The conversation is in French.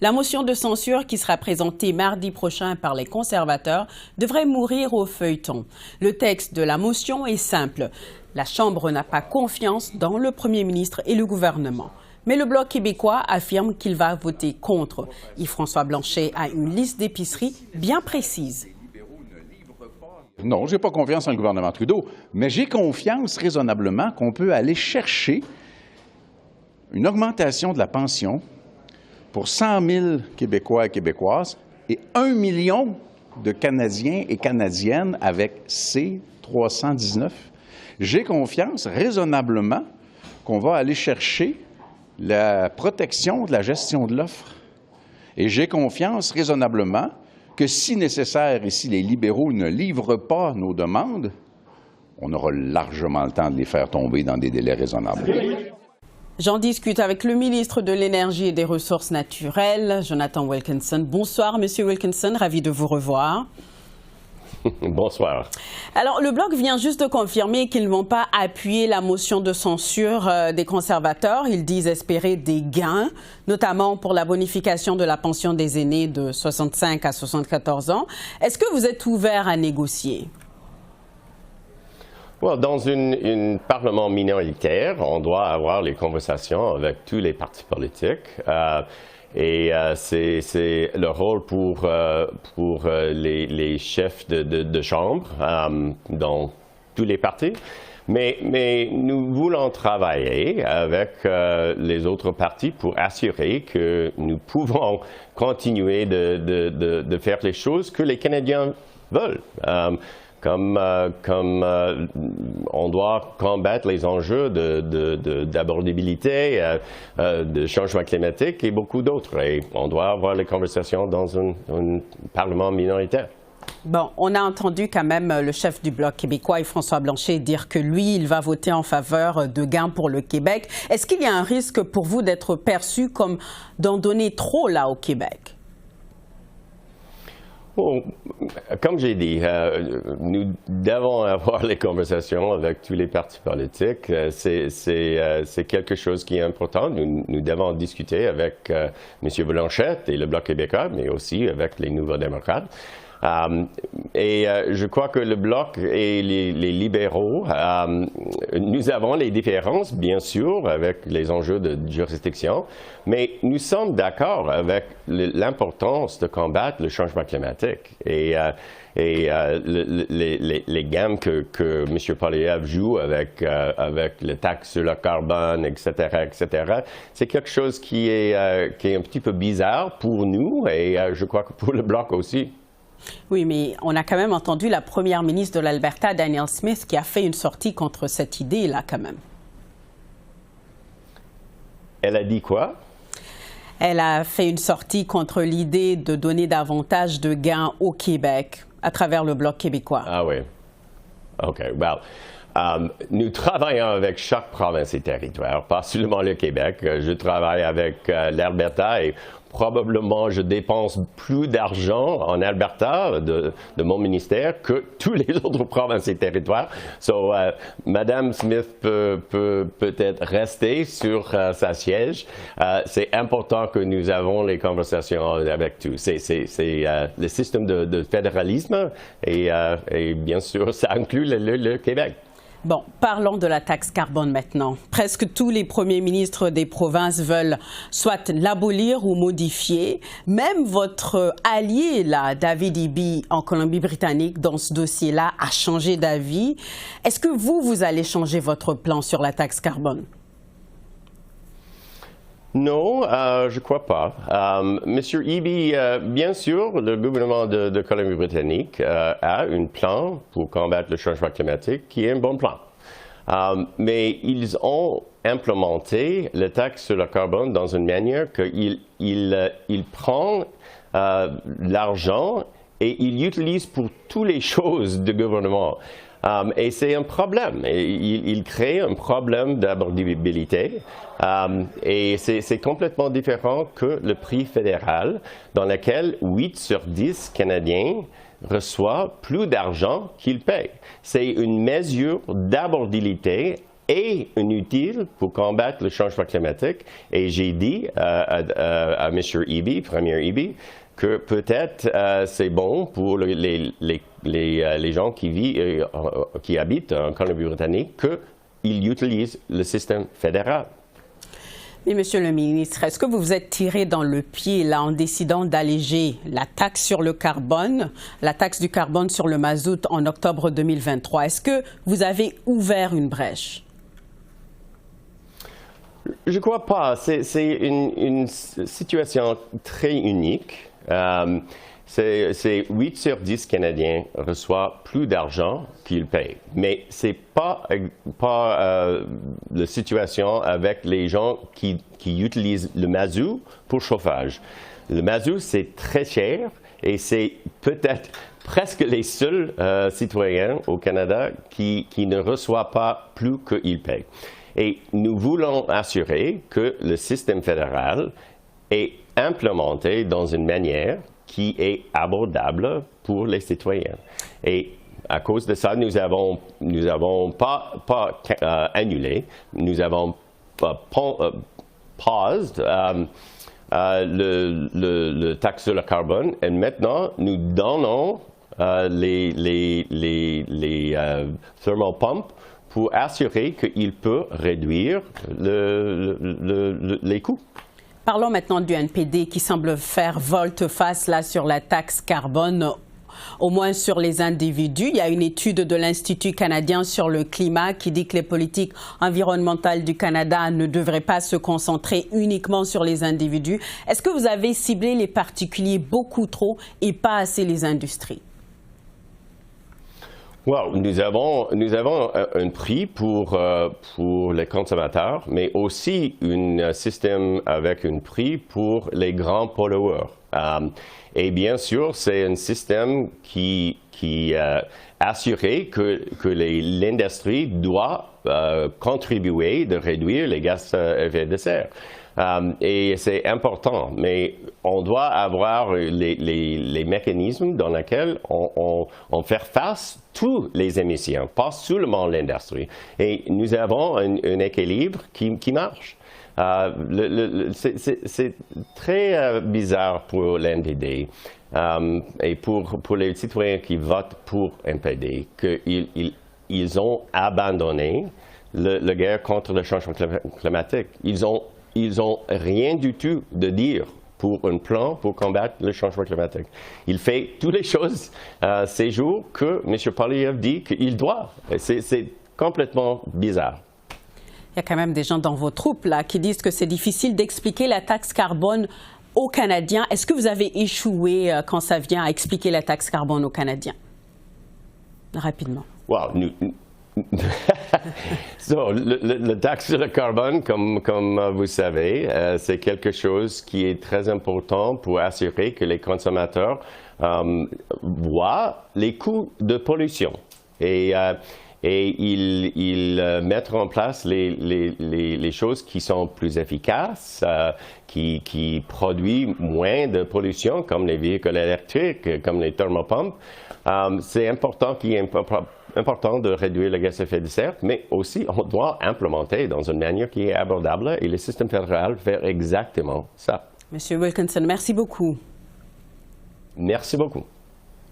La motion de censure qui sera présentée mardi prochain par les conservateurs devrait mourir au feuilleton. Le texte de la motion est simple. La Chambre n'a pas confiance dans le Premier ministre et le gouvernement. Mais le Bloc québécois affirme qu'il va voter contre. Yves-François Blanchet a une liste d'épiceries bien précise. Non, je n'ai pas confiance en le gouvernement Trudeau, mais j'ai confiance raisonnablement qu'on peut aller chercher une augmentation de la pension pour 100 000 Québécois et Québécoises et 1 million de Canadiens et Canadiennes avec C-319. J'ai confiance raisonnablement qu'on va aller chercher la protection de la gestion de l'offre. Et j'ai confiance raisonnablement que si nécessaire et si les libéraux ne livrent pas nos demandes, on aura largement le temps de les faire tomber dans des délais raisonnables. J'en discute avec le ministre de l'Énergie et des Ressources naturelles, Jonathan Wilkinson. Bonsoir, Monsieur Wilkinson, ravi de vous revoir. Bonsoir. Alors, le Bloc vient juste de confirmer qu'ils ne vont pas appuyer la motion de censure des conservateurs. Ils disent espérer des gains, notamment pour la bonification de la pension des aînés de 65 à 74 ans. Est-ce que vous êtes ouvert à négocier? Well, dans un parlement minoritaire, on doit avoir les conversations avec tous les partis politiques. C'est le rôle pour les chefs de chambre dans tous les partis. Mais nous voulons travailler avec les autres partis pour assurer que nous pouvons continuer de faire les choses que les Canadiens veulent. Comme on doit combattre les enjeux d'abordabilité, de changement climatique et beaucoup d'autres. Et on doit avoir les conversations dans un parlement minoritaire. Bon, on a entendu quand même le chef du Bloc québécois, Yves-François Blanchet, dire que lui, il va voter en faveur de gains pour le Québec. Est-ce qu'il y a un risque pour vous d'être perçu comme d'en donner trop là au Québec? Bon, comme j'ai dit, nous devons avoir les conversations avec tous les partis politiques. C'est quelque chose qui est important. Nous devons discuter avec M. Blanchet et le Bloc québécois, mais aussi avec les Nouveaux démocrates. Je crois que le Bloc et les libéraux, nous avons les différences, bien sûr, avec les enjeux de jurisdiction, mais nous sommes d'accord avec l'importance de combattre le changement climatique. Les gammes que M. Poilievre joue avec le taxe sur le carbone, etc., c'est quelque chose qui est un petit peu bizarre pour nous et je crois que pour le Bloc aussi. Oui, mais on a quand même entendu la première ministre de l'Alberta, Danielle Smith, qui a fait une sortie contre cette idée-là, quand même. Elle a dit quoi? Elle a fait une sortie contre l'idée de donner davantage de gains au Québec à travers le Bloc québécois. Ah oui. OK. Well, nous travaillons avec chaque province et territoire, pas seulement le Québec. Je travaille avec l'Alberta et probablement je dépense plus d'argent en Alberta de mon ministère que tous les autres provinces et territoires. Madame Smith peut peut-être rester sur sa siège. C'est important que nous avons les conversations avec tous. C'est le système de fédéralisme et bien sûr, ça inclut le Québec. Bon, parlons de la taxe carbone maintenant. Presque tous les premiers ministres des provinces veulent soit l'abolir ou modifier. Même votre allié, là, David Eby, en Colombie-Britannique, dans ce dossier-là, a changé d'avis. Est-ce que vous allez changer votre plan sur la taxe carbone? Non, je ne crois pas. Monsieur Eby, bien sûr, le gouvernement de Colombie-Britannique a un plan pour combattre le changement climatique qui est un bon plan. Mais ils ont implémenté la taxe sur le carbone dans une manière qu'il prend l'argent et il l'utilise pour toutes les choses du gouvernement. Et c'est un problème. Il crée un problème d'abordabilité. Et c'est complètement différent que le prix fédéral, dans lequel 8 sur 10 Canadiens reçoivent plus d'argent qu'ils payent. C'est une mesure d'abordabilité est inutile pour combattre le changement climatique. Et j'ai dit à M. Eby, Premier Eby, que peut-être c'est bon pour les gens qui habitent en Colombie-Britannique qu'ils utilisent le système fédéral. Mais Monsieur le ministre, est-ce que vous vous êtes tiré dans le pied là en décidant d'alléger la taxe sur le carbone, la taxe du carbone sur le mazout en octobre 2023? Est-ce que vous avez ouvert une brèche? Je ne crois pas. C'est une situation très unique. C'est 8 sur 10 Canadiens reçoivent plus d'argent qu'ils payent. Mais ce n'est pas la situation avec les gens qui utilisent le mazout pour chauffage. Le mazout, c'est très cher et c'est peut-être presque les seuls citoyens au Canada qui ne reçoivent pas plus qu'ils payent. Et nous voulons assurer que le système fédéral est implémenté dans une manière qui est abordable pour les citoyens. Et à cause de ça, nous avons pas annulé, nous avons paused le taxe sur le carbone et maintenant nous donnons les thermal pumps pour assurer qu'il peut réduire les coûts. Parlons maintenant du NPD qui semble faire volte-face là sur la taxe carbone, au moins sur les individus. Il y a une étude de l'Institut canadien sur le climat qui dit que les politiques environnementales du Canada ne devraient pas se concentrer uniquement sur les individus. Est-ce que vous avez ciblé les particuliers beaucoup trop et pas assez les industries? Well, nous avons un prix pour les consommateurs, mais aussi un système avec un prix pour les grands pollueurs. Et bien sûr, c'est un système qui assurait que l'industrie doit contribuer de réduire les gaz à effet de serre. Et c'est important, mais on doit avoir les mécanismes dans lesquels on fait face à toutes les émissions, pas seulement l'industrie. Et nous avons un équilibre qui marche. C'est très bizarre pour l'NPD et pour les citoyens qui votent pour NPD qu'ils ont abandonné la guerre contre le changement climatique. Ils ont rien du tout de dire pour un plan pour combattre le changement climatique. Il fait toutes les choses ces jours que M. Poilievre dit qu'il doit. C'est complètement bizarre. Il y a quand même des gens dans vos troupes là qui disent que c'est difficile d'expliquer la taxe carbone aux Canadiens. Est-ce que vous avez échoué quand ça vient à expliquer la taxe carbone aux Canadiens? Rapidement. Wow, le taxe sur le carbone, comme vous savez, c'est quelque chose qui est très important pour assurer que les consommateurs voient les coûts de pollution. Et ils mettent en place les choses qui sont plus efficaces, qui produisent moins de pollution, comme les véhicules électriques, comme les thermopumps. C'est important de réduire le gaz à effet de serre, mais aussi on doit implémenter dans une manière qui est abordable et le système fédéral fait exactement ça. Monsieur Wilkinson, merci beaucoup. Merci beaucoup.